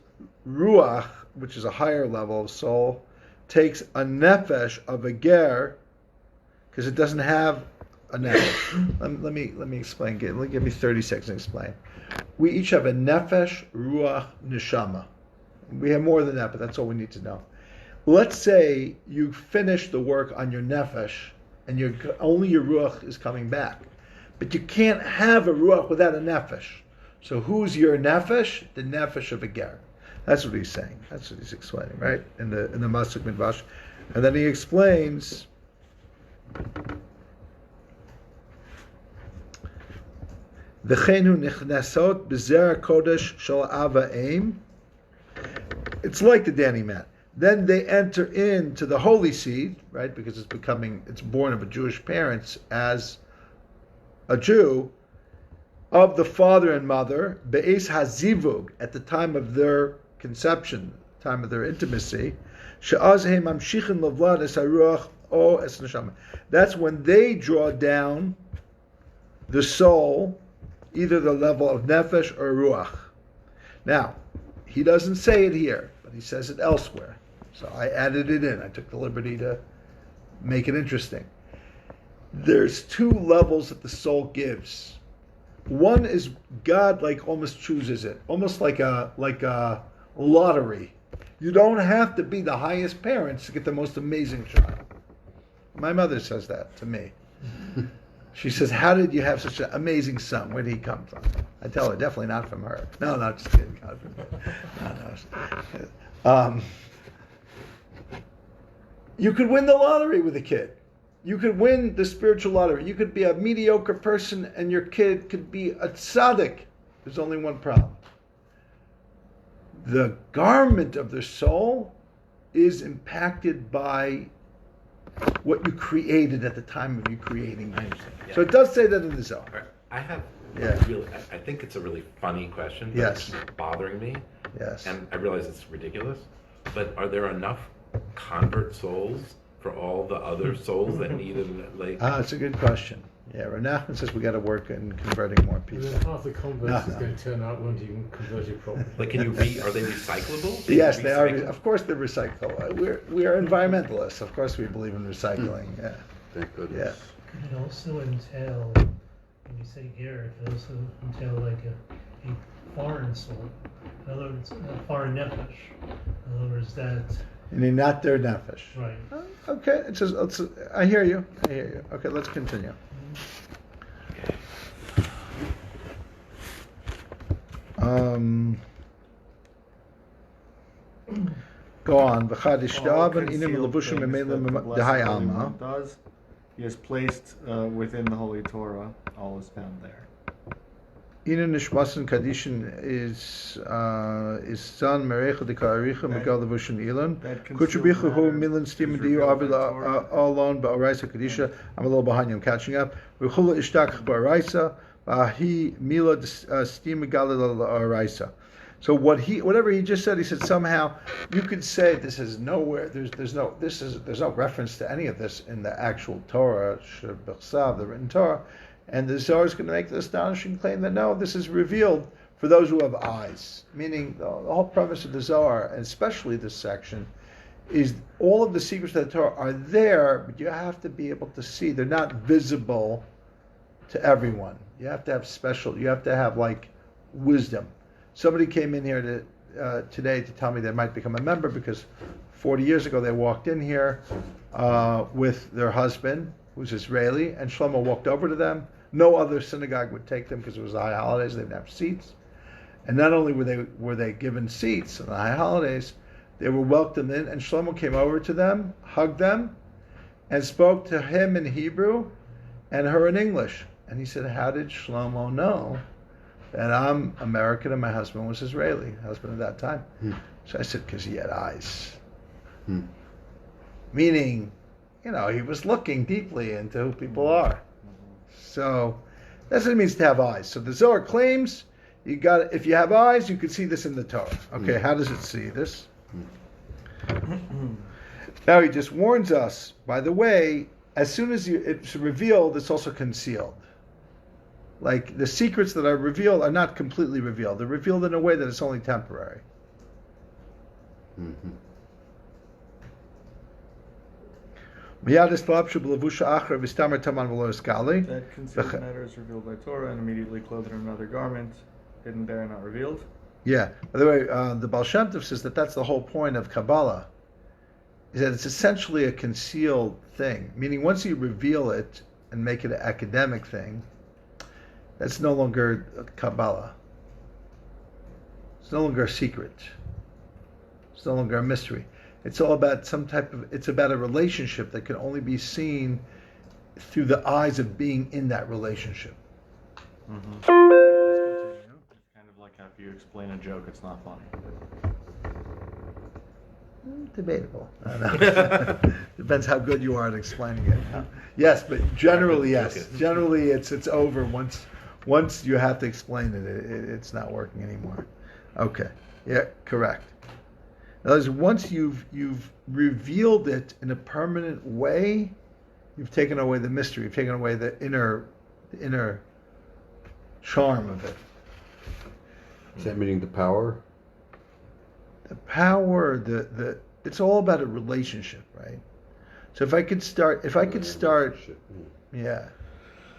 Speaker 1: ruach, which is a higher level of soul, takes a nefesh of a ger, because it doesn't have a nefesh. let me explain. Give me 30 seconds to explain. We each have a nefesh, ruach, neshama. We have more than that, but that's all we need to know. Let's say you finish the work on your nefesh, and only your ruach is coming back, but you can't have a ruach without a nefesh. So who's your nefesh? The nefesh of a ger. That's what he's saying. That's what he's explaining, right? In the Masuk Midvash. And then he explains V'chenu nichnasot b'zer kodesh shel ava aim. It's like the Danny mat. Then they enter into the holy seed, right? Because it's born of a Jewish parents as a Jew, of the father and mother, be'ez hazivug, at the time of their conception, time of their intimacy, she'az heim mamshichin lavlad es haruach o es neshama. That's when they draw down the soul, either the level of nefesh or ruach. Now, he doesn't say it here, but he says it elsewhere. So I added it in. I took the liberty to make it interesting. There's two levels that the soul gives. One is God almost chooses it, almost like a lottery. You don't have to be the highest parents to get the most amazing child. My mother says that to me. She says, "How did you have such an amazing son? Where did he come from?" I tell her, definitely not from her. No, just kidding. God forbid. No. You could win the lottery with a kid. You could win the spiritual lottery. You could be a mediocre person and your kid could be a tzaddik. There's only one problem. The garment of the soul is impacted by what you created at the time of you creating it.
Speaker 5: Yeah.
Speaker 1: So it does say that in the Zohar.
Speaker 5: I have
Speaker 1: Yeah.
Speaker 5: I think it's a really funny question. But
Speaker 1: Yes.
Speaker 5: It keeps bothering me.
Speaker 1: Yes.
Speaker 5: And I realize it's ridiculous. But are there enough convert souls for all the other souls that need it? Like,
Speaker 1: It's a good question. Yeah, Renachman says we got to work in converting more
Speaker 3: And
Speaker 1: people.
Speaker 3: then half the converts is
Speaker 1: No.
Speaker 3: going to turn out won't even convert it properly.
Speaker 5: like, can you are they recyclable? Can
Speaker 1: Yes,
Speaker 5: you
Speaker 1: they are.
Speaker 5: recycle?
Speaker 1: Of course, they're recyclable. We are environmentalists. Of course, we believe in recycling. Yeah.
Speaker 4: Thank goodness.
Speaker 6: Could it also entail, when you say gear, it could also entail like a foreign soul? In other words, a foreign nefesh. In other words, that,
Speaker 1: And they're not their nefesh.
Speaker 6: right.
Speaker 1: Okay, I hear you. Okay, let's continue. Go on.
Speaker 2: All
Speaker 1: V'chadishtav and inim
Speaker 2: concealed
Speaker 1: levushim
Speaker 2: things that
Speaker 1: emelim
Speaker 2: the Blessed
Speaker 1: dehai
Speaker 2: Holy
Speaker 1: alma.
Speaker 2: One does, he has placed within the Holy Torah. All is found there.
Speaker 1: Inu nishmasin kadishin is son merecha dekaricha megal levushin ilan.
Speaker 2: That concealed
Speaker 1: Kutrabicha hu
Speaker 2: matter
Speaker 1: milan
Speaker 2: is
Speaker 1: stim diyu
Speaker 2: revealed by
Speaker 1: avila
Speaker 2: Torah.
Speaker 1: alon ba'oraisa kadisha. I'm a little behind you. I'm catching up. V'chula ishtak ba'oraisa v'ahi mila stim megal la'oraisa. So whatever he just said, he said somehow you could say this is nowhere. There's no reference to any of this in the actual Torah, the written Torah. And the Zohar is going to make the astonishing claim that no, this is revealed for those who have eyes. Meaning the whole premise of the Zohar, and especially this section, is all of the secrets of the Torah are there, but you have to be able to see. They're not visible to everyone. You have to have like wisdom. Somebody came in here today to tell me they might become a member because 40 years ago they walked in here with their husband, who's Israeli, and Shlomo walked over to them. No other synagogue would take them because it was the high holidays. They didn't have seats. And not only were they given seats on the high holidays, they were welcomed in, and Shlomo came over to them, hugged them, and spoke to him in Hebrew and her in English. And he said, how did Shlomo know that I'm American and my husband was Israeli, husband at that time? So I said, because he had eyes. Meaning, he was looking deeply into who people are. So that's what it means to have eyes. So the Zohar claims if you have eyes, you could see this in the Torah. Okay, how does it see this? Now he just warns us, by the way, as soon as it's revealed, it's also concealed. Like the secrets that are revealed are not completely revealed. They're revealed in a way that it's only temporary.
Speaker 2: That concealed matter is revealed by Torah and immediately clothed in another garment, hidden there and not revealed.
Speaker 1: Yeah. By the way, the Baal Shem Tov says that's the whole point of Kabbalah, is that it's essentially a concealed thing. Meaning, once you reveal it and make it an academic thing, that's no longer Kabbalah. It's no longer a secret. It's no longer a mystery. It's all about it's about a relationship that can only be seen through the eyes of being in that relationship.
Speaker 2: Let's continue. It's kind of like after you explain a joke, it's not funny.
Speaker 1: Debatable. I don't know. Depends how good you are at explaining it. Yes, but generally, yes. Generally, it's over once you have to explain it. It's not working anymore. Okay. Yeah, correct. In other words, once you've revealed it in a permanent way, you've taken away the mystery. You've taken away the inner charm of it.
Speaker 4: Is that meaning the power?
Speaker 1: The power, it's all about a relationship, right? So if I could start, yeah,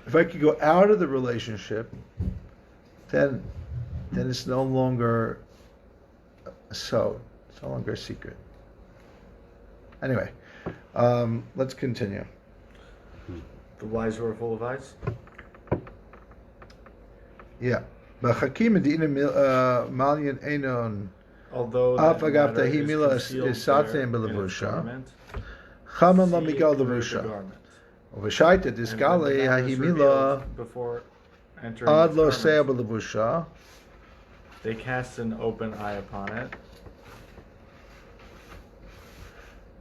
Speaker 1: if I could go out of the relationship, then it's no longer it's no longer a secret. Anyway, let's continue.
Speaker 2: The wise who are full of eyes.
Speaker 1: Yeah. Although
Speaker 2: that matter is
Speaker 1: Mila
Speaker 2: concealed
Speaker 1: is
Speaker 2: there
Speaker 1: Satzim
Speaker 2: in its
Speaker 1: Belavusha.
Speaker 2: garment,
Speaker 1: Chaman
Speaker 2: see it
Speaker 1: Lamigal
Speaker 2: through the
Speaker 1: Levusha.
Speaker 2: garment.
Speaker 1: Oveshaita
Speaker 2: And when the
Speaker 1: Diskale
Speaker 2: matter is
Speaker 1: Hahimila
Speaker 2: revealed before entering
Speaker 1: Ad
Speaker 2: its
Speaker 1: Lo
Speaker 2: garment,
Speaker 1: Sea Belavusha.
Speaker 2: they cast an open eye upon it.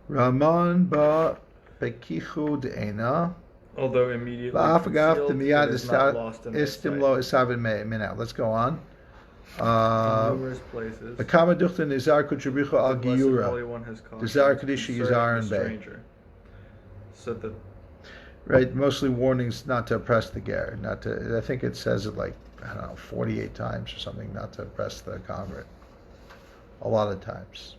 Speaker 1: Raman Ba Pekichu De'ena.
Speaker 2: Although immediately
Speaker 1: Va'afagav
Speaker 2: concealed,
Speaker 1: Miyad
Speaker 2: it is not lost in their sight.
Speaker 1: Istimlo Isavin Mina. Let's go on.
Speaker 2: numerous places.
Speaker 1: The Kama Duchten Nizar Kutrabicha Al
Speaker 2: The Blessed Holy
Speaker 1: Giura.
Speaker 2: One has cautioned
Speaker 1: Nizar Kadisha
Speaker 2: concerning
Speaker 1: Yizar
Speaker 2: the
Speaker 1: and Bey.
Speaker 2: stranger. So that
Speaker 1: Right, mostly warnings not to oppress the ger, not to. I think it says it like, I don't know, 48 times or something, not to oppress the convert. A lot of times.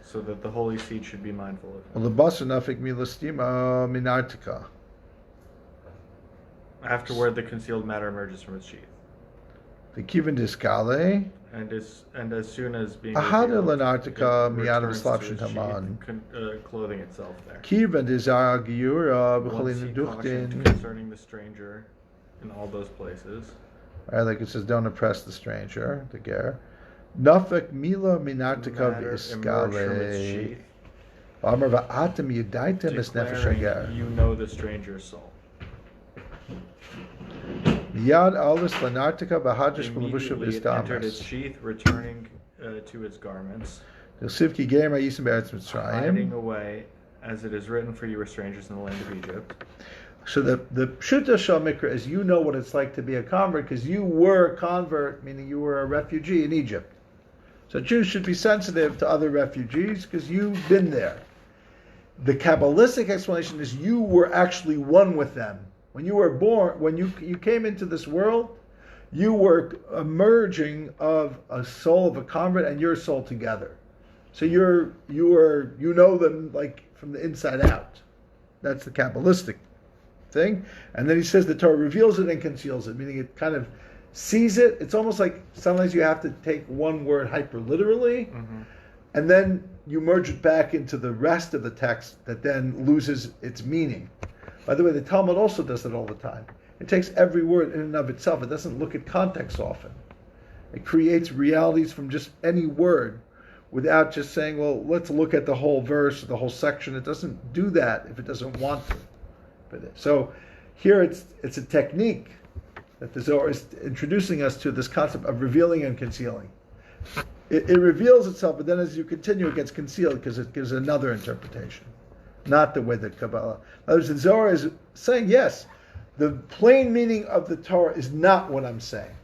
Speaker 2: so that the holy seed should be mindful of him.
Speaker 1: Well, the basa nafik milastima minartika.
Speaker 2: Afterward, the concealed matter emerges from its sheath,
Speaker 1: The kivan diskale.
Speaker 2: and as soon as being
Speaker 1: Ahada
Speaker 2: revealed,
Speaker 1: lenartika
Speaker 2: it
Speaker 1: miyad
Speaker 2: returns to
Speaker 1: v'slapshin
Speaker 2: its sheath,
Speaker 1: taman.
Speaker 2: clothing itself there.
Speaker 1: Kivan dizar giura
Speaker 2: Once
Speaker 1: b'cholin
Speaker 2: he cautioned
Speaker 1: duchtin.
Speaker 2: concerning the stranger in all those places.
Speaker 1: Right, like it says, don't oppress the stranger, the ger. Nafik mila minartika
Speaker 2: Matter emerged from its
Speaker 1: v'iskale.
Speaker 2: sheath,
Speaker 1: Amar va'atem yudaitem es nefesh
Speaker 2: declaring,
Speaker 1: hager.
Speaker 2: you know the stranger's soul.
Speaker 1: Miyad alis lenartika v'hadrash v'levusha
Speaker 2: Immediately it entered its
Speaker 1: v'stamas.
Speaker 2: sheath, returning to its garments,
Speaker 1: Yosivki gemer yisim be'eretz
Speaker 2: hiding
Speaker 1: Mitzrayim.
Speaker 2: away, as it is written, for you were strangers in the land of Egypt.
Speaker 1: So the Pshuta Shal Mikra is you know what it's like to be a convert because you were a convert, meaning you were a refugee in Egypt. So Jews should be sensitive to other refugees because you've been there. The Kabbalistic explanation is you were actually one with them. When you were born, when you came into this world, you were a merging of a soul of a convert and your soul together. So you know them like from the inside out. That's the Kabbalistic thing. And then he says the Torah reveals it and conceals it, meaning it kind of sees it. It's almost like sometimes you have to take one word hyper literally, and then you merge it back into the rest of the text that then loses its meaning. By the way, the Talmud also does that all the time. It takes every word in and of itself. It doesn't look at context often. It creates realities from just any word without just saying, well, let's look at the whole verse or the whole section. It doesn't do that if it doesn't want to. So here it's a technique that the Zohar is introducing us to, this concept of revealing and concealing. It reveals itself, but then as you continue, it gets concealed because it gives another interpretation, not the way that Kabbalah. In other words, the Zohar is saying, yes, the plain meaning of the Torah is not what I'm saying.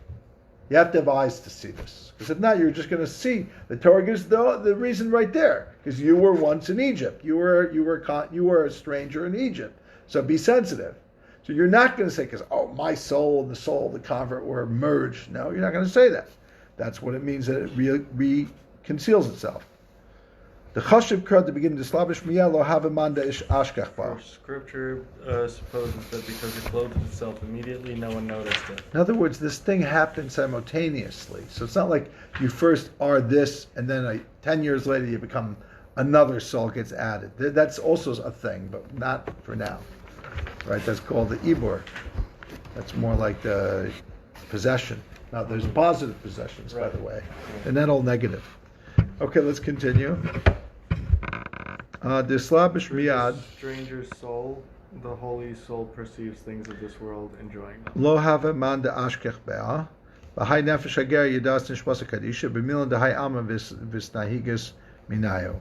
Speaker 1: You have to have eyes to see this, because if not, you're just going to see the Torah gives the reason right there, because you were once in Egypt, you were a stranger in Egypt. So be sensitive. So you're not going to say, because, my soul and the soul of the convert were merged. No, you're not going to say that. That's what it means that it conceals itself. The chashiv kra at the beginning, the slavish miyah lo havamanda ish ashkach bar.
Speaker 2: For Scripture supposes that because it clothed itself immediately, no one noticed it.
Speaker 1: In other words, this thing happened simultaneously. So it's not like you first are this, and then 10 years later you become another soul gets added. That's also a thing, but not for now. Right? That's called the ibur. That's more like the possession. Now, there's positive possessions, by the way, and not all negative. Okay, let's continue. The slavish
Speaker 2: Through the
Speaker 1: miyad
Speaker 2: stranger's soul, the holy soul perceives things of this world, enjoying them.
Speaker 1: lo have man de ashkech be'ah. V'hai nefesh hager yidas nishvasa kadisha b'milan de hai alma v'snahigas minayo.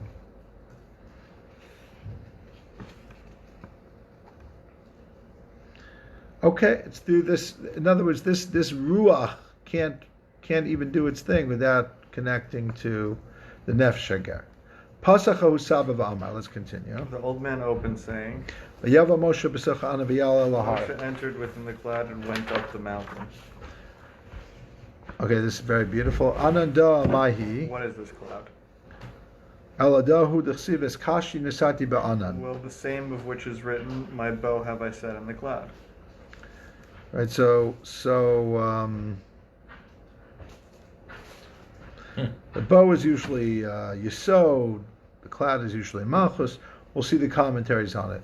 Speaker 1: Okay, it's through this. In other words, this ruach can't even do its thing without connecting to the nefesh hager. Pasachahu Saba v'amar. Let's continue.
Speaker 2: The old man opened, saying,
Speaker 1: V'yava Moshe b'secha ana v'yala lahar.
Speaker 2: Moshe entered within the cloud and went up the mountain.
Speaker 1: Okay, this is very beautiful. Ananda mahi.
Speaker 2: What is this cloud?
Speaker 1: Aladahu d'chsiv es kashi nesati ba'anan.
Speaker 2: Well, the same of which is written, my bow have I set in the cloud.
Speaker 1: Right. So the bow is usually Yesod. The cloud is usually Malchus. We'll see the commentaries on it.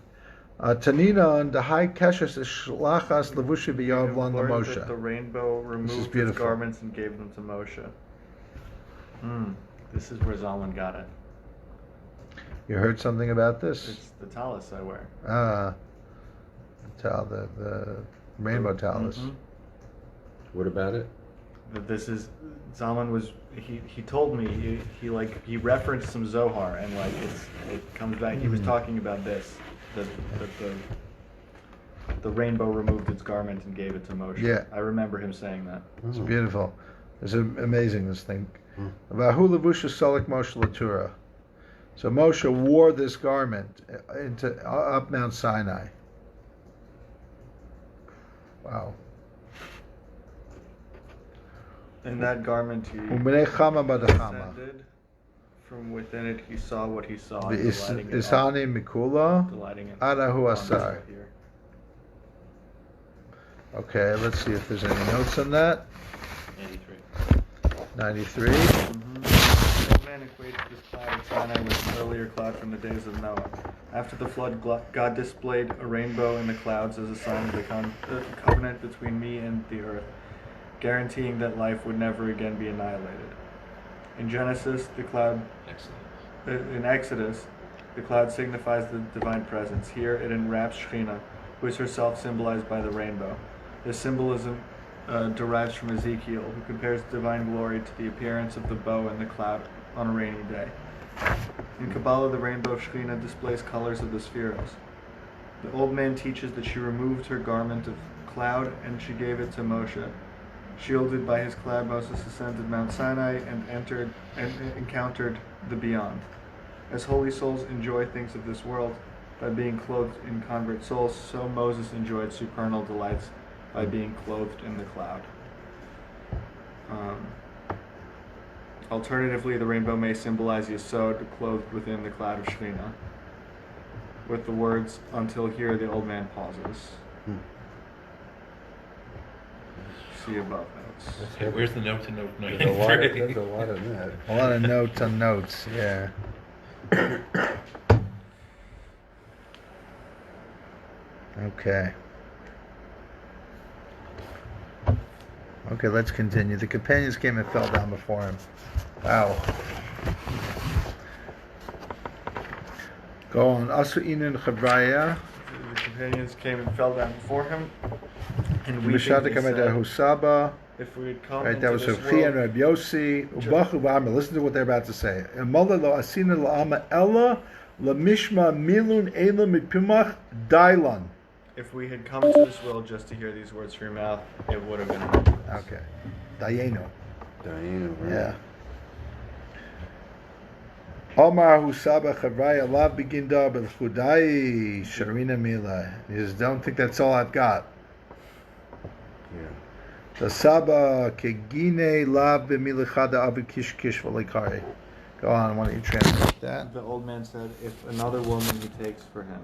Speaker 1: Tanina and the high keshes shlachas levushi b'yav lan
Speaker 2: Lord,
Speaker 1: Moshe.
Speaker 2: that the rainbow removed its
Speaker 1: beautiful.
Speaker 2: garments and gave them to Moshe. This is where Zalman got it.
Speaker 1: You heard something about this?
Speaker 2: It's the talus I wear.
Speaker 1: The rainbow talus.
Speaker 2: Mhm.
Speaker 4: What about it?
Speaker 2: That this is Zalman was he told me he referenced some Zohar and it comes back. He was talking about this that the rainbow removed its garment and gave it to Moshe.
Speaker 1: Yeah.
Speaker 2: I remember him saying that.
Speaker 1: It's beautiful. It's amazing, this thing. Vahu levusha salak Moshe latura. So Moshe wore this garment up Mount Sinai. Wow.
Speaker 2: In that garment he
Speaker 1: U'minei chama badachama.
Speaker 2: descended. From within it he saw what he saw.
Speaker 1: The
Speaker 2: Delighting in
Speaker 1: Ishani mikula
Speaker 2: delighting in
Speaker 1: adahu
Speaker 2: all
Speaker 1: asar.
Speaker 2: here.
Speaker 1: Okay, let's see if there's any notes on that. 93.
Speaker 2: The old man equated this cloud of Sinai with an earlier cloud from the days of Noah. After the flood, God displayed a rainbow in the clouds as a sign of the covenant between me and the earth, guaranteeing that life would never again be annihilated. In Genesis, the cloud. In Exodus, the cloud signifies the divine presence. Here, it enwraps Shekhinah, who is herself symbolized by the rainbow. This symbolism derives from Ezekiel, who compares divine glory to the appearance of the bow in the cloud on a rainy day. In Kabbalah, the rainbow of Shekhinah displays colors of the spheros. The old man teaches that she removed her garment of cloud and she gave it to Moshe. Shielded by his cloud, Moses ascended Mount Sinai and encountered the beyond. As holy souls enjoy things of this world by being clothed in convert souls, so Moses enjoyed supernal delights by being clothed in the cloud. Alternatively, the rainbow may symbolize Yesod, clothed within the cloud of Shekhinah. With the words, until here, the old man pauses. See above notes.
Speaker 5: Okay, where's the note to note
Speaker 4: There's a lot of
Speaker 5: 93?
Speaker 4: that.
Speaker 1: A lot of notes on notes, yeah. Okay. Okay, let's continue. The companions came and fell down before him. Wow. Go on. Asu inin chabraya.
Speaker 2: The companions came and fell down before him, and weeping,
Speaker 1: Mishata
Speaker 2: he
Speaker 1: kamedahu
Speaker 2: said,
Speaker 1: Saba.
Speaker 2: if we had come
Speaker 1: Right,
Speaker 2: into
Speaker 1: that was
Speaker 2: this
Speaker 1: Sophia and
Speaker 2: world,
Speaker 1: Rabbi Yossi. Ubachu v'amar. Listen to what they're about to say. Emala lo asina la'ama ella lamishma milun ela mipimach dailan.
Speaker 2: if we had come into this world just to hear these words from your mouth, it would have been enough for us.
Speaker 1: Okay. Dayeno.
Speaker 4: Diana, right?
Speaker 1: Yeah. Omar Husaba Chavraya Lav Beginda Belchudai Sharina Mila. He says, don't think that's all I've got.
Speaker 4: Yeah.
Speaker 1: The Saba Kegine Lav Bemilachada Abikish Kish Valikari. Go on, why don't you translate that?
Speaker 2: The old man said, if another woman he takes for him,